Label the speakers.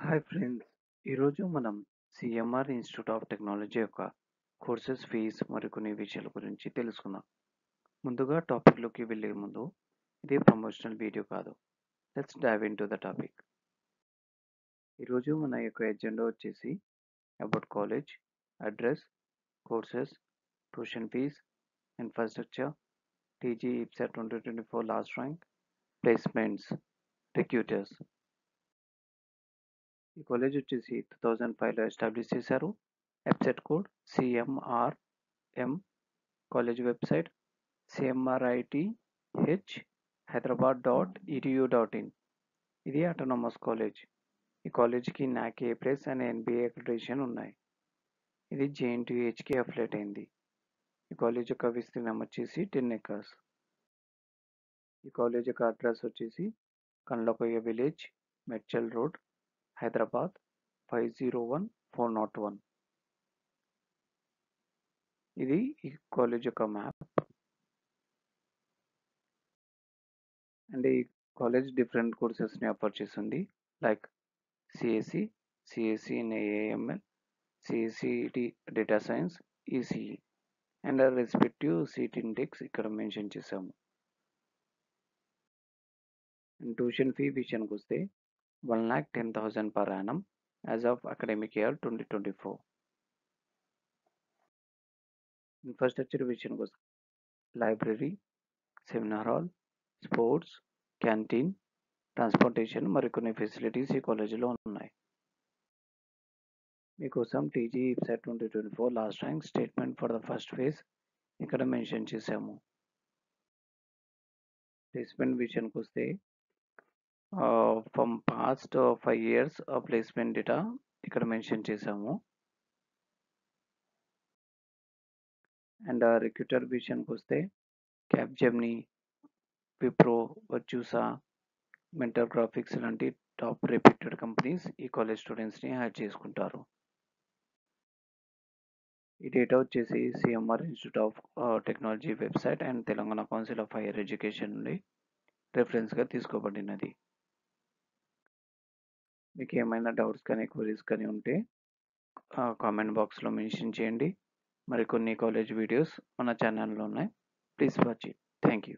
Speaker 1: Hi friends, ఈరోజు మనం CMR institute of technology యొక్క కోర్సెస్ ఫీజ్ మరికొన్ని విషయాల గురించి తెలుసుకుందాం. ముందుగా టాపిక్లోకి వెళ్ళే ముందు ఇది ప్రమోషనల్ వీడియో కాదు. Let's dive into the topic. ఈరోజు మన యొక్క ఎజెండా వచ్చేసి about college, address, courses, tuition fees, infrastructure, TG ICET 2024 last rank, placements, recruiters. ఈ కాలేజ్ వచ్చేసి 2005లో ఎస్టాబ్లిష్ చేశారు. Website code CMRM. College website CMRITH hyderabad.edu.in. ఇది ఆటోనమస్ కాలేజ్. ఈ కాలేజ్కి NAC A+ అనే NBA అక్రిడిటేషన్ ఉన్నాయి. ఇది JNTUHకి అఫిలియేట్ అయింది. ఈ కాలేజ్ యొక్క విస్తీర్ణం వచ్చేసి 10 acres. ఈ కాలేజ్ యొక్క అడ్రస్ వచ్చేసి కండ్లకోయ విలేజ్, మెడ్చల్ రోడ్, హైదరాబాద్ 501401. ఇది ఈ కాలేజ్ యొక్క మ్యాప్. అండ్ ఈ కాలేజ్ డిఫరెంట్ కోర్సెస్ని ఆఫర్ చేస్తుంది, like CSE in AML, CSET data science, ECE and respective seat index ఇక్కడ మెన్షన్ చేసాము. అండ్ ట్యూషన్ ఫీ విషయానికి వస్తే 1,10,000 per annum as of academic year 2024. Infrastructure విషయానికి వస్తే library, seminar hall, sports, canteen, transportation మరికొన్ని facilities ఈ కాలేజీలో ఉన్నాయి. మీకోసం TG ICET 2024 last rank statement for the first phase ఇక్కడ మెన్షన్ చేసాము. ప్లేస్మెంట్ విషయానికి వస్తే from past 5 years placement data ఇక్కడ మెన్షన్ చేసాము. అండ్ రిక్రూటర్ విషయానికి వస్తే క్యాప్జెమినీ, విప్రో, వర్చూసా, మెంటర్ గ్రాఫిక్స్ లాంటి టాప్ రెప్యూటెడ్ కంపెనీస్ ఈ కాలేజ్ స్టూడెంట్స్ని హైర్ చేసుకుంటారు. ఈ డేటా వచ్చేసి CMR institute of technology website and Telangana council of higher education నుండి రెఫరెన్స్గా తీసుకోబడినది. మీకు ఏమైనా డౌట్స్ కానీ క్వరీస్ కానీ ఉంటే కామెంట్ బాక్స్లో మెన్షన్ చేయండి. మరికొన్ని కాలేజ్ వీడియోస్ మన ఛానల్లో ఉన్నాయి. Please watch it. Thank you.